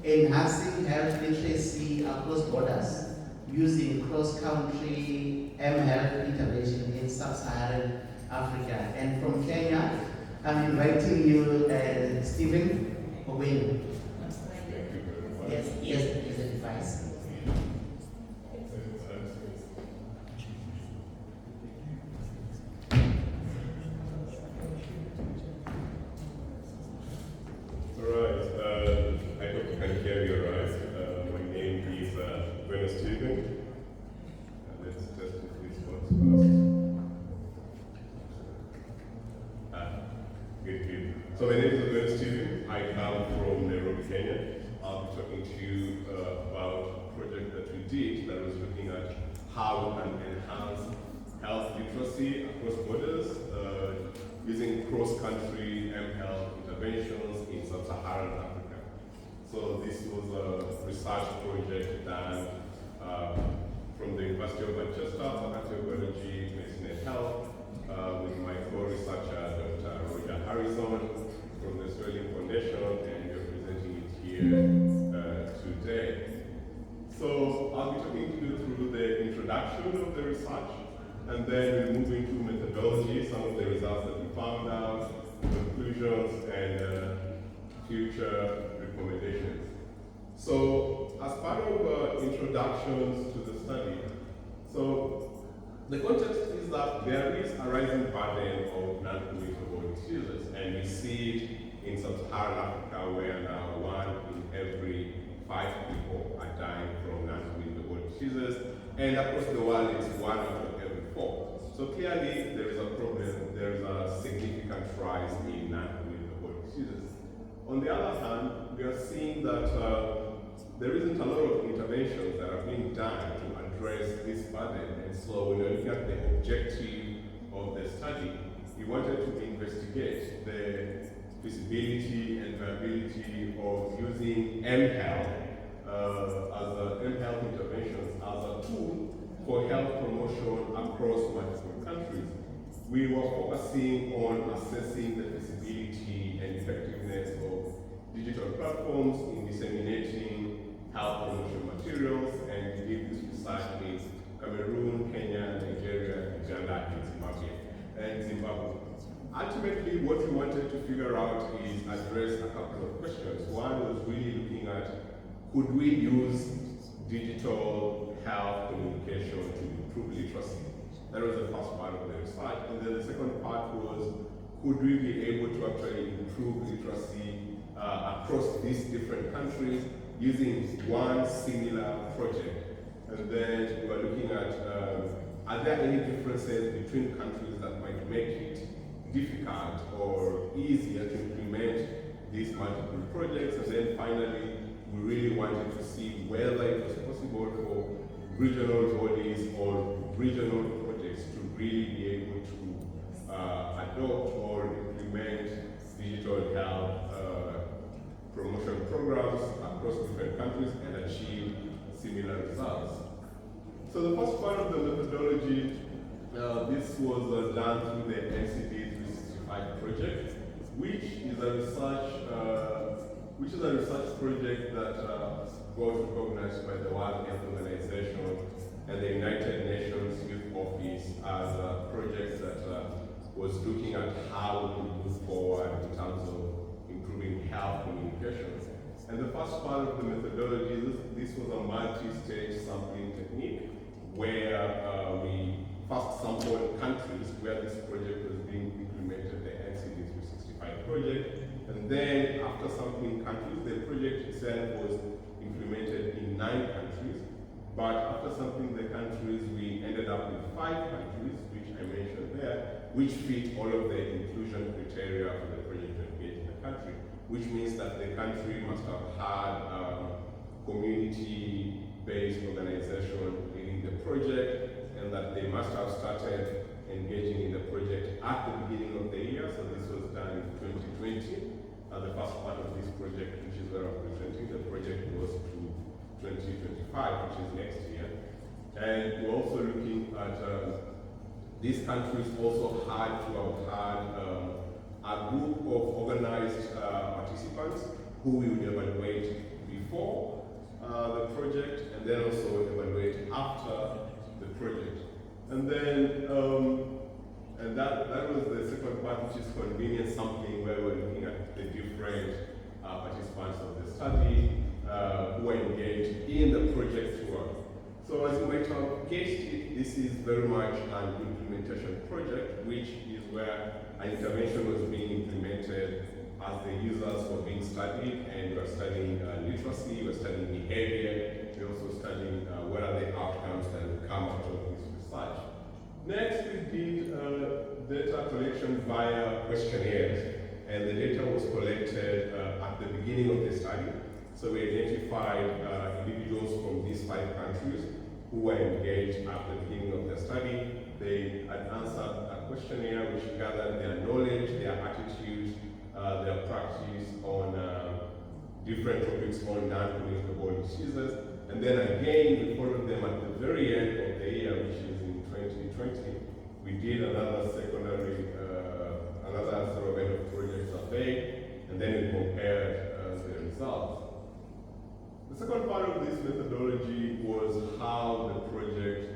enhancing health literacy across borders using cross-country health intervention in sub-Saharan Africa. And from Kenya, I'm inviting you, Stephen Ogweno. Yes, is a device. I hope you can hear me all right. My name is Ogweno Stephen. Let's test if this works first. Good. So my name is Ogweno Stephen. I come from Nairobi, Kenya. I'll be talking to you about a project that we did that was looking at how we can enhance health literacy across borders using cross-country health interventions in sub-Saharan Africa. So this was a research project done from the University of Manchester, Faculty of Biology, Medicine and Health, with my co-researcher, Dr. Roger Harrison from the Sterling Foundation, and we're presenting it here today. So I'll be talking to you through the introduction of the research, and then we'll move into methodology, some of the results that we found out, conclusions, and future recommendations. So as part of introductions to the study, so the context is that there is a rising burden of non-communicable diseases, and we see it in sub-Saharan Africa where now 1 in every 5 people are dying from non-communicable diseases, and across the world it's 1 out of every 4. So clearly there is a problem, there is a significant rise in non-communicable diseases. On the other hand, we are seeing that there isn't a lot of interventions that are being done to address this burden, and so when we're looking at the objective of the study, we wanted to investigate the feasibility and viability of using mHealth mHealth interventions as a tool for health promotion across multiple countries. We were focusing on assessing the feasibility and effectiveness of digital platforms in disseminating health promotion materials, and we did this research in Cameroon, Kenya, Nigeria, Uganda, and Zimbabwe. Ultimately, what we wanted to figure out is address a couple of questions. One was really looking at, could we use digital health communication to improve literacy? That was the first part of the research. And then the second part was, could we be able to actually improve literacy across these different countries using one similar project? And then we were looking at, are there any differences between countries that might make it difficult or easier to implement these multiple projects? And then finally, we really wanted to see whether it was possible for regional bodies or regional projects to really be able to adopt or implement digital health promotion programs across different countries and achieve similar results. So the first part of the methodology, this was done through the NCDs365 project, which is a research project that was recognized by the World Health Organization and the United Nations Youth Office as a project that was looking at how we move forward in terms of improving health communications. And the first part of the methodology, this was a multi-stage sampling technique where we first sampled countries where this project was being implemented, the NCDs365 project. And then after sampling countries, the project itself was implemented in 9 countries. But after sampling the countries, we ended up with 5 countries, which I mentioned there, which fit all of the inclusion criteria for the project to engage in the country, which means that the country must have had community-based organization leading the project, and that they must have started engaging in the project at the beginning of the year. So this was done in 2020. The first part of this project, which is where I'm presenting, the project goes to 2025, which is next year. And we're also looking at these countries also had to have had a group of organized participants who we would evaluate before participants of the study who were engaged in the project throughout. So as you might have guessed it, this is very much an implementation project, which is where an intervention was being implemented as the users were being studied, and we're studying literacy, we're studying behavior, we're also studying what are the outcomes that will come out of this research. Next, we did data collection via questionnaires, and the data was collected at the beginning of the study. So we identified individuals from these 5 countries who were engaged at the beginning of the study. They had answered a questionnaire which gathered their knowledge, their attitudes, their practice on different topics on non-communicable diseases. And then again, we followed them at the very end of the year, which is in 2020. We did another secondary, another sort of end of project survey, and then we compared the results. The second part of this methodology was how the project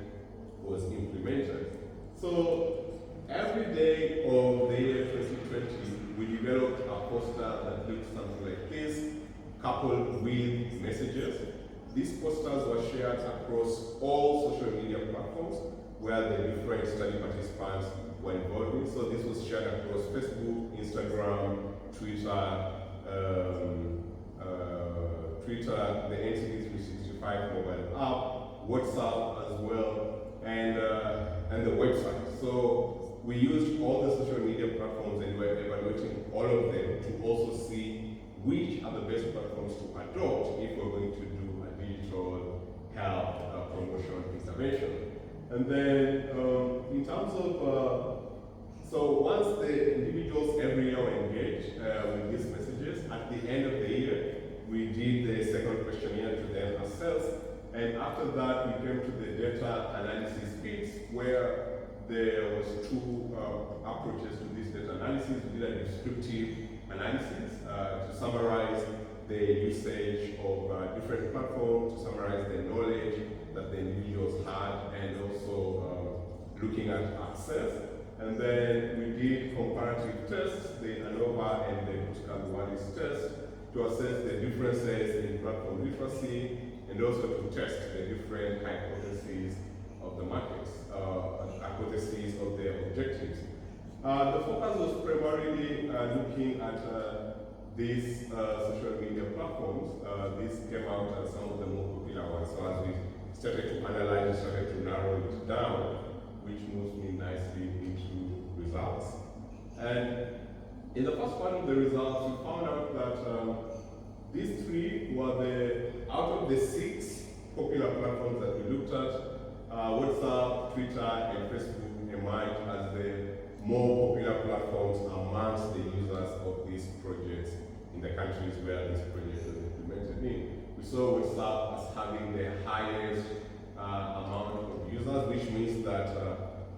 was implemented. So every day of the year 2020, we developed a poster that looked something like this, coupled with messages. These posters were shared across all social media platforms where the different study participants were involved in. So this was shared across Facebook, Instagram, Twitter, the NCDs365 mobile app, WhatsApp as well, and the website. So we used all the social media platforms and we were evaluating all of them to also see which are the best platforms to adopt if we're going to do a digital health promotion intervention. And then in terms of, so once the individuals every year were engaged with these messages, at the end of the year, we did the second questionnaire to them ourselves. And after that, we came to the data analysis piece where there was 2 approaches to this data analysis. We did a descriptive analysis to summarize the usage of different platforms, to summarize the knowledge that the individuals had, and also looking at access. And then we did comparative tests, the ANOVA and the Pushkalwalis test, to assess the differences in platform literacy, and also to test the different hypotheses of the markets, hypotheses of their objectives. The focus was primarily looking at these social media platforms. This came out as some of the more popular ones. So as we started to analyze, we started to narrow it down, which moves me nicely into results. And in the first part of the results, we found out that these 3 were out of the 6 popular platforms that we looked at, WhatsApp, Twitter, and Facebook emerged as the more popular platforms amongst the users of these projects in the countries where this project was implemented in. We saw WhatsApp as having the highest amount of users, which means that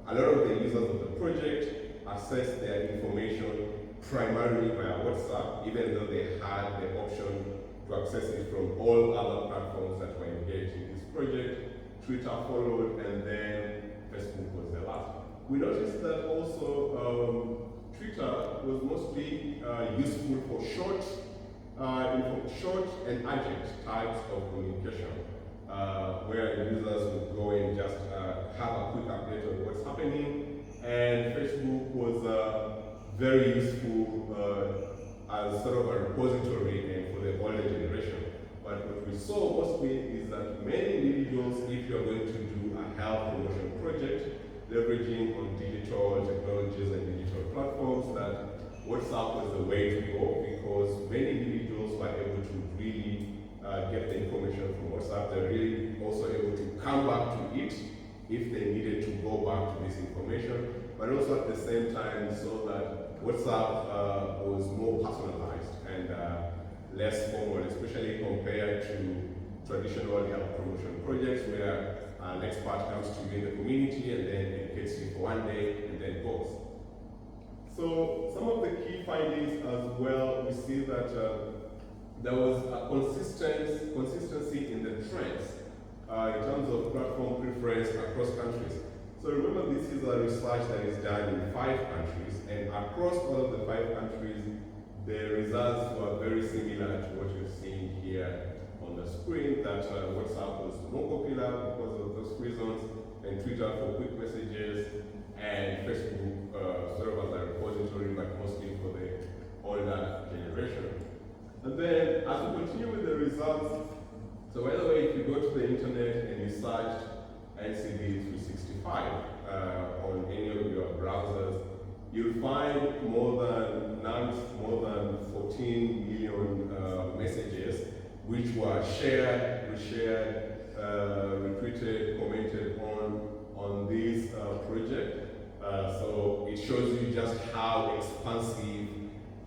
a lot of the users of the project access their information primarily via WhatsApp, even though they had the option to access it from all other platforms that were engaged in this project. Twitter followed, and then Facebook was the last. We noticed that also Twitter was mostly useful for short and urgent types of communication, where users would go and just have a quick update on what's happening. And Facebook was very useful as sort of a repository and for the older generation. But what we saw mostly is that many individuals, if you're going to do a health promotion project, leveraging on digital technologies and digital platforms, that WhatsApp was the way to go, because many individuals were able to really get the information from WhatsApp. They're really also able to come back to it if they needed to go back to this information. But also at the same time, we saw that WhatsApp was more personalized and less formal, especially compared to traditional health promotion projects where an expert comes to you in the community and then educates you for one day and then goes. So some of the key findings as well, we see that there was a consistency in the trends in terms of platform preference across countries. So remember, this is a research that is done in 5 countries, and across all of the 5 countries, the results were very similar to what you're seeing here on the screen, that WhatsApp was more popular because of those reasons, and Twitter for quick messages, and Facebook sort of as a repository, but mostly for the older generation. And then as we continue with the results, so by the way, if you go to the internet and you search NCDs365 on any of your browsers, you'll find more than 14 million messages which were shared, reshared, retweeted, commented on this project. So it shows you just how expansive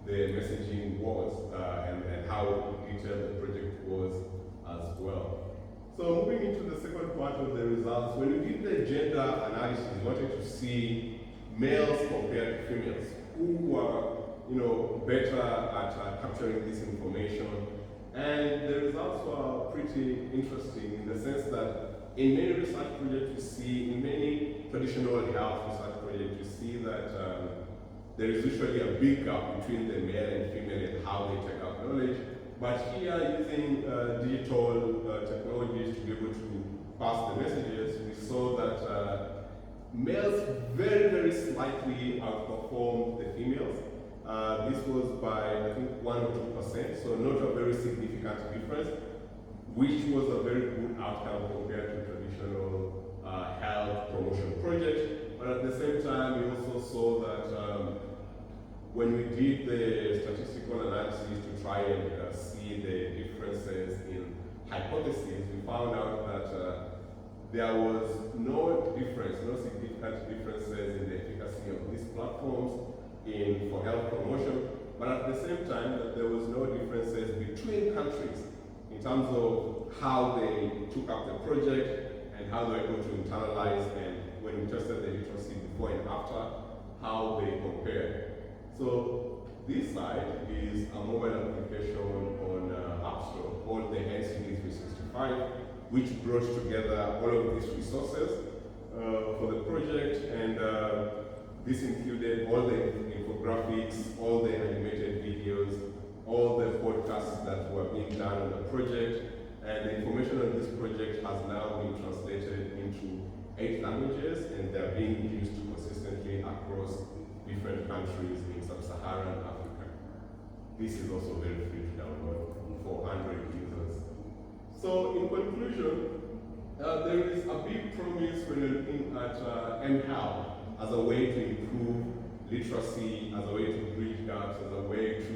the messaging was and how detailed the project was as well. So moving into the second part of the results, when we did the gender analysis, we wanted to see males compared to females, who were better at capturing this information. And the results were pretty interesting in the sense that in many research projects you see, in many traditional health research projects, you see that there is usually a big gap between the male and female and how they take up knowledge. But here, using digital technologies to be able to pass the messages, we saw that males very, very slightly outperformed the females. This was by, I think, 1 or 2%, so not a very significant difference, which was a very good outcome compared to traditional health promotion projects. But at the same time, we also saw that when we did the statistical analysis to try and see the differences in hypotheses, we found out that there was no difference, no significant differences in the efficacy of these platforms for health promotion, but at the same time that there was no differences between countries in terms of how they took up the project and how they were able to internalize, and when we tested the literacy before and after, how they compared. So this side is a mobile application on App Store called the NCDs365, which brought together all of these resources for the project, and this included all the infographics, all the animated videos, all the podcasts that were being done on the project, and the information on this project has now been translated into 8 languages, and they're being used consistently across different countries in sub-Saharan Africa. This is also very free to download for 100 users. So in conclusion, there is a big promise when you're looking at mHealth as a way to improve literacy, as a way to bridge gaps, as a way to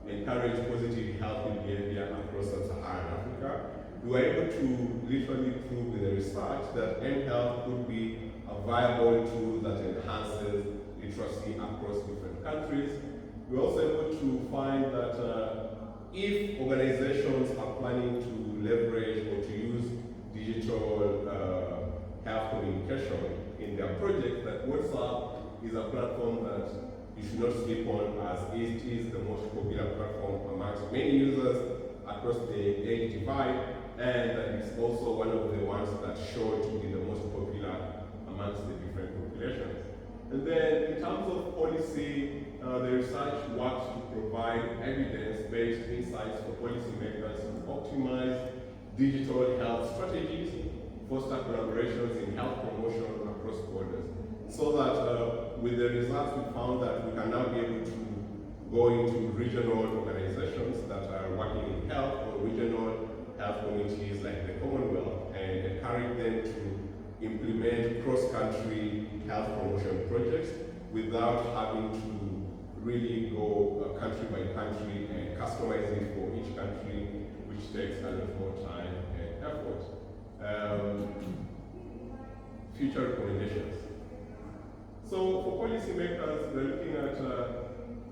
encourage positive health behavior across sub-Saharan Africa. We were able to literally prove with the research that mHealth could be a viable tool that enhances literacy across different countries. We're also able to find that if organizations are planning to leverage or to use digital health communication in their project, that WhatsApp is a platform that you should not sleep on, as it is the most popular platform amongst many users across the age divide, and it's also one of the ones that show to be the most popular amongst the different populations. And then in terms of policy, the research works to provide evidence-based insights for policymakers to optimize digital health strategies, foster collaborations in health promotion across borders. So that with the results, we found that we can now be able to go into regional organizations that are working in health, or regional health communities like the Commonwealth, and encourage them to implement cross-country health promotion projects without having to really go country by country and customize it for each country, which takes a lot more time and effort. Future recommendations. So for policymakers, we're looking at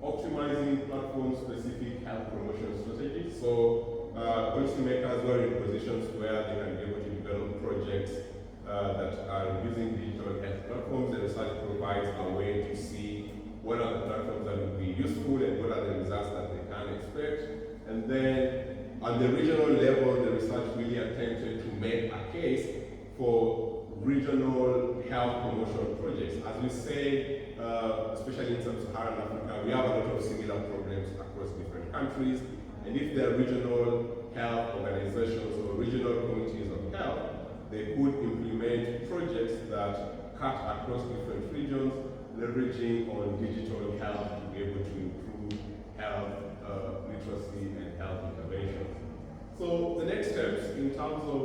optimizing platform-specific health promotion strategies. So policymakers who are in positions where they can be able to develop projects that are using digital health platforms. The research provides a way to see what are the platforms that will be useful and what are the results that they can expect. And then on the regional level, the research really attempted to make a case for regional health promotion projects. As we say, especially in sub-Saharan Africa, we have a lot of similar problems across different countries. And if there are regional health organizations or regional committees of health, they could implement projects that cut across different regions, leveraging on digital health to be able to improve health literacy and health intervention. So the next steps in terms of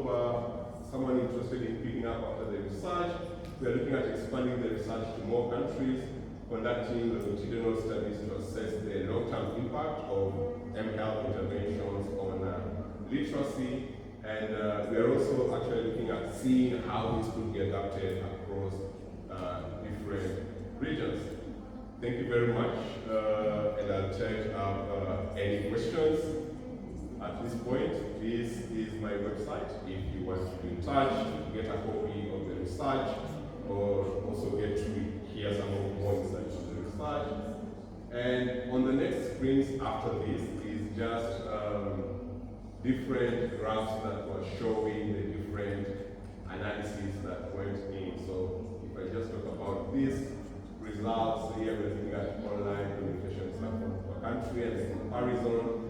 someone interested in picking up after the research, we are looking at expanding the research to more countries, conducting longitudinal studies to assess the long-term impact of health interventions on literacy, and we are also actually looking at seeing how this could be adapted across different regions. Thank you very much, and I'll take up any questions. At this point, this is my website. If you want to be in touch, get a copy of the research, or also get to hear some of more insights of the research. And on the next screens after this is just different graphs that were showing the different analyses that went in. So if I just talk about these results, here we're looking at online communication platform per country and the comparison.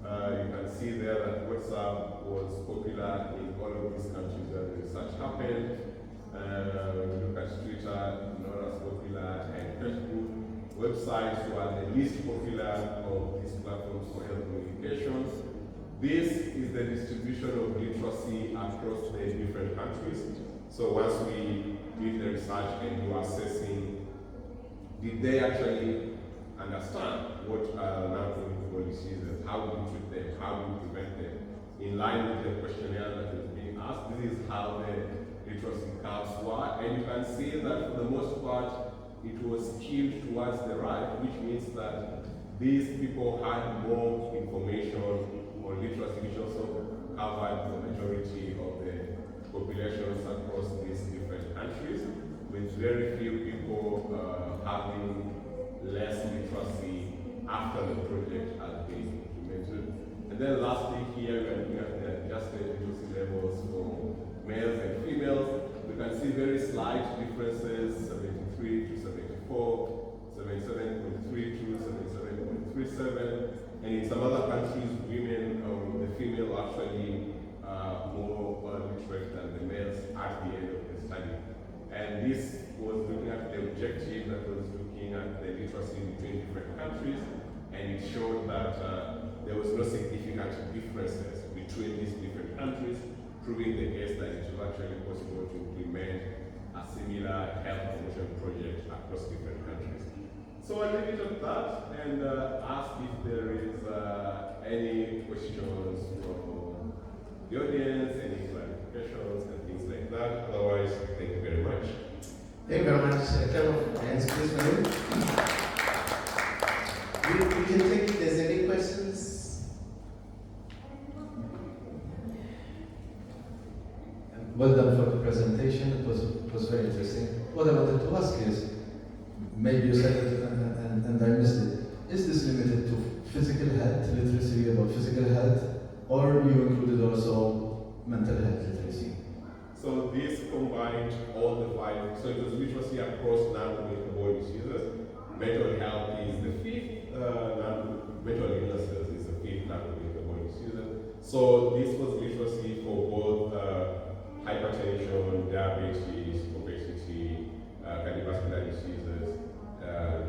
You can see there that WhatsApp was popular in all of these countries where the research happened. When you look at Twitter, not as popular, and Facebook. Websites were the least popular of these platforms for health communication. This is the distribution of literacy across the different countries. So once we did the research and you are assessing, did they actually understand what non-communicable diseases, how do you treat them, how do you prevent them, in line with the questionnaire that is being asked. This is how the literacy curves were, and you can see that for the most part, it was skewed towards the right, which means that these people had more information on literacy, which also covered the majority of the populations across these different countries, with very few people having less literacy after the project has been implemented. And then lastly here, we are looking at the adjusted literacy levels for males and females. We can see very slight differences, 73 to 74, 77.3 to 77.37. And in some other countries, women, the female actually more literate than the males at the end of the study. And this was looking at the objective that was looking at the literacy between different countries, and it showed that there was no significant differences between these different countries, proving the case that it was actually possible to implement a similar health promotion project across different countries. So I'll leave it at that and ask if there is any questions from the audience, any clarifications and things like that. Otherwise, thank you very much. Thank you very much. A couple of hands, please, for you. We can take if there's any questions. Well done for the presentation. It was very interesting. What I wanted to ask is, maybe you said it and I missed it. Is this limited to physical health, literacy about physical health, or you included also mental health literacy? So this combined all the five. So it was literacy across non-communicable diseases. Mental health is the fifth, mental illnesses is the fifth non-communicable diseases. So this was literacy for both hypertension, diabetes, obesity, cardiovascular diseases,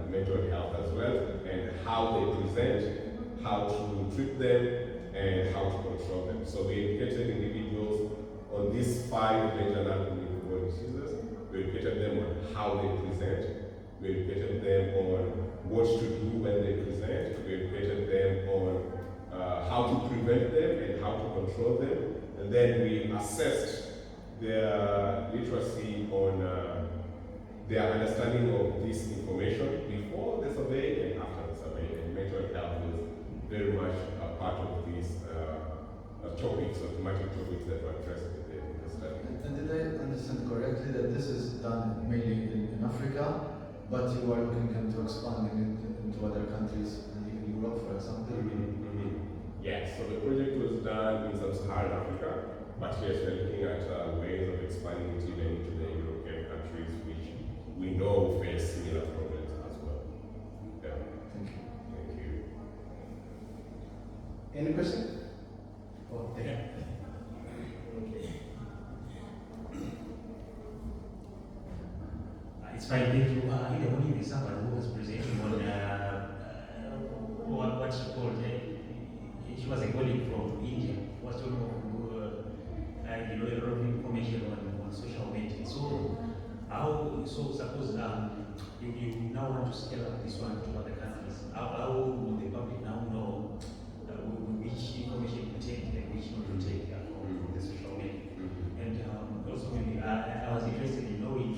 mental health as well, and how they present, how to treat them, and how to control them. So we educated individuals on these five major non-communicable diseases. We educated them on how they present. We educated them on what to do when they present. We educated them on how to prevent them and how to control them. And then we assessed their literacy on their understanding of this information before the survey and after the survey. And mental health was very much a part of these topics, or thematic topics that were addressed in the study. And did I understand correctly that this is done mainly in Africa, but you are looking into expanding it into other countries, in Europe, for example? Yes, so the project was done in sub-Saharan Africa, but yes, we're looking at ways of expanding it even into countries which we know face similar problems as well. Yeah. Thank you. Thank you. Any question? Oh, thank you. It's fine, thank you. In the morning, there's someone who was presenting on what's it called. She was a colleague from India. Was talking about a lot of information on social media. So, so suppose you now want to scale up this one to other countries. How will the public now know which information to take and which not to take from the social media? And also, maybe I was interested in knowing,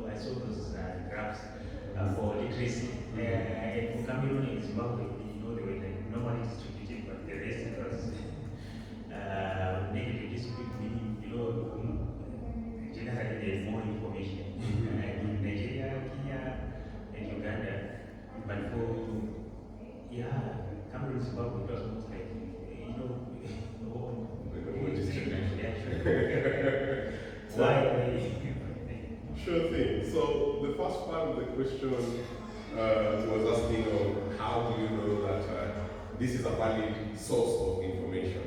I saw those graphs for literacy. And for Cameroon and Zimbabwe, they were like normally distributed, but the rest it was negative distributed, meaning, generally there's more information. In Nigeria, Kenya, and Uganda. But for, Cameroon, Zimbabwe, it was almost like, Why? Sure thing. So the first part of the question was asking how do you know that this is a valid source of information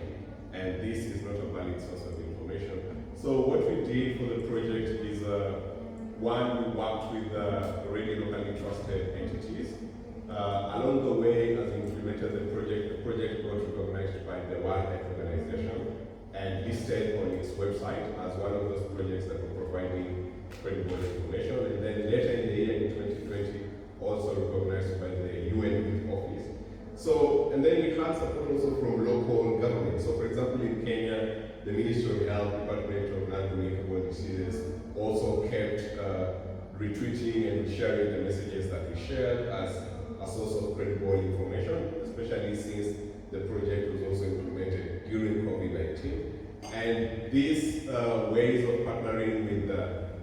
and this is not a valid source of information. So what we did for the project is one, we worked with already locally trusted entities. Along the way, as we implemented the project got recognized by the World Health Organization and listed on its website as one of those projects that were providing credible information. And then later in the year, in 2020, also recognized by the UN Youth Office. So, and then we had support also from local governments. So, for example, in Kenya, the Ministry of Health, Department of Non-Communicable Diseases also kept retweeting and sharing the messages that we shared as a source of credible information, especially since the project was also implemented during COVID-19. And these ways of partnering with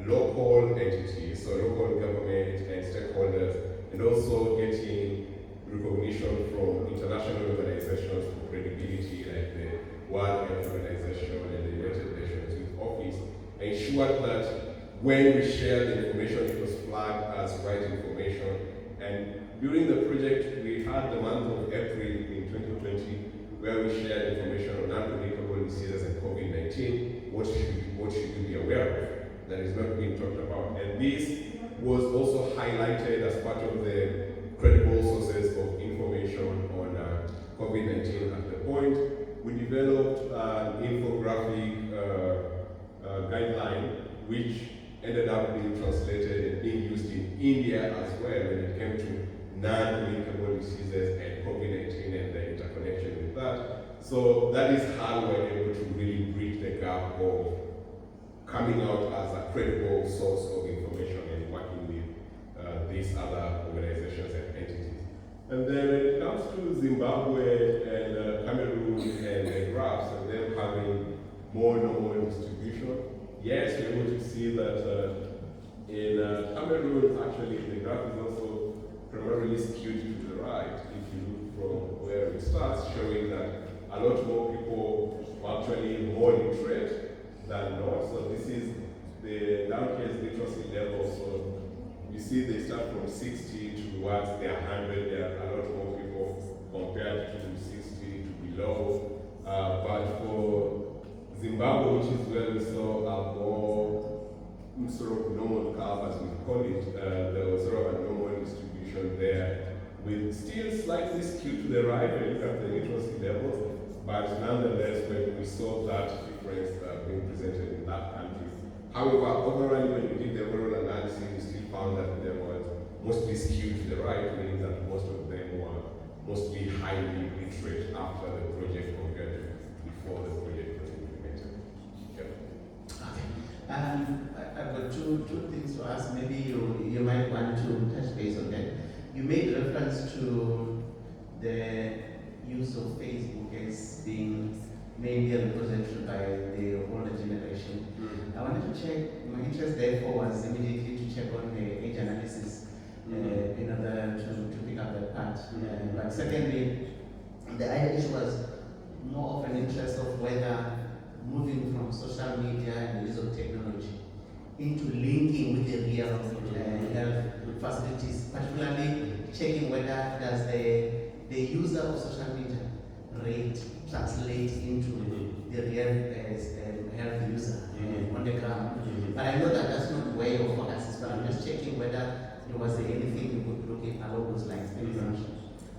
local entities, so local government and stakeholders, and also getting recognition from international organizations for credibility like the World Health Organization and the United Nations Youth Office, ensured that when we shared the information, it was flagged as right information. And during the project, we had the month of April in 2020 where we shared information on non-communicable diseases and COVID-19. What should you be aware of that is not being talked about? And this was also highlighted as part of the credible sources of information on COVID-19 at the point. We developed an infographic guideline which ended up being translated and being used in India as well when it came to non-communicable diseases and COVID-19 and the interconnection with that. So that is how we're able to really bridge the gap of coming out as a credible source of information and working with these other organizations and entities. And then when it comes to Zimbabwe and Cameroon and the graphs and them having more normal distribution, yes, we're able to see that in Cameroon, actually, the graph is also primarily skewed to the right. If you look from where it starts, showing that a lot more people are actually more literate than not. So this is the downcase literacy level. So you see they start from 60 towards the 100. There are a lot more people compared to 60 to below. But for Zimbabwe, which is where we saw a more sort of normal curve, as we call it, there was sort of a normal distribution there, with still slightly skewed to the right when you look at the literacy levels, but nonetheless, when we saw that difference being presented in that country. However, overall, when we did the overall analysis, we still found that there was mostly skewed to the right, meaning that most of them were mostly highly literate after the project compared to before the project was implemented. Okay. I've got two things to ask. Maybe you might want to touch base on that. You made reference to the use of Facebook as being mainly a repository by the older generation. I wanted to check, my interest therefore was immediately to check on the age analysis in order to pick up that part. But secondly, the other issue was more of an interest of whether moving from social media and the use of technology into linking with the real health facilities, particularly checking whether does the user of social media rate translate into the real health user on the ground. But I know that that's not where your focus is, but I'm just checking whether there was anything you could look at along those lines. Thank you very much.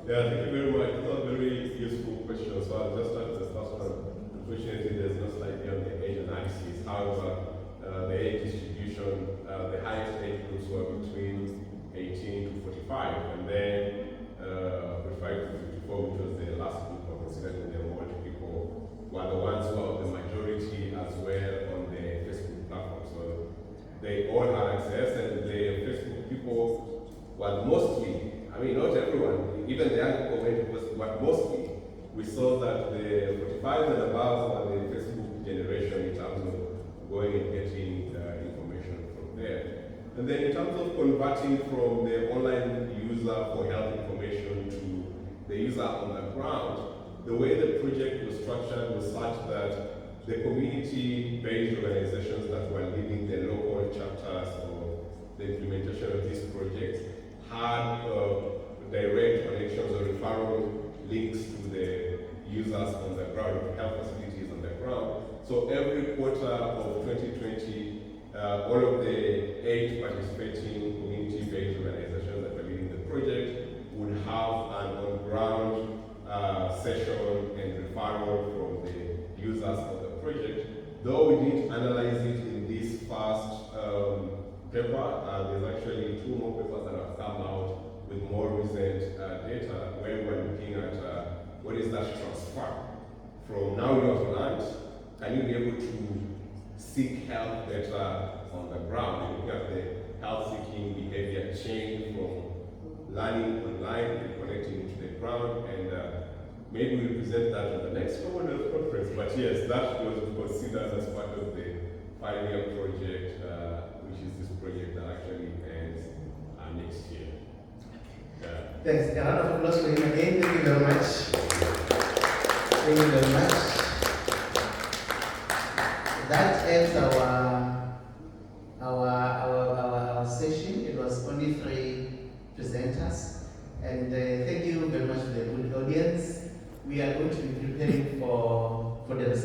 Yeah, thank you very much. Those are very useful questions. So I'll just start with the first one. Unfortunately, there's no slide here on the age analysis. However, the age distribution, the highest age groups were between 18 to 45, and then 45 to 54, which was the last group of considering the more people, were the ones who are the majority as well on the Facebook platform. So they all had access, and the Facebook people were mostly, I mean, not everyone, even the young people went to post, but mostly we saw that the 45 and above were the Facebook generation in terms of going and getting information from there. And then in terms of converting from the online user for health information to the user on the ground, the way the project was structured was such that the community-based organizations that were leading the local chapters of the implementation of this project had direct connections or referral links to the users on the ground, health facilities on the ground. So every quarter of 2020, all of the 8 participating community-based organizations that were leading the project would have an on-ground session and referral from the users of the project. Though we didn't analyze it in this first paper, there's actually 2 more papers that have come out with more recent data where we're looking at what is that transfer from now you have learned, can you be able to seek help better on the ground? Looking at the health seeking behavior change from learning online and connecting to the ground, and maybe we'll present that at the next Commonwealth conference. But yes, that was considered as part of the 5-year project, which is this project that actually ends next year. Thanks. A round of applause for him again. Thank you very much. Thank you very much. That ends our session. It was only 3 presenters, and thank you very much to the good audience. We are going to be preparing for the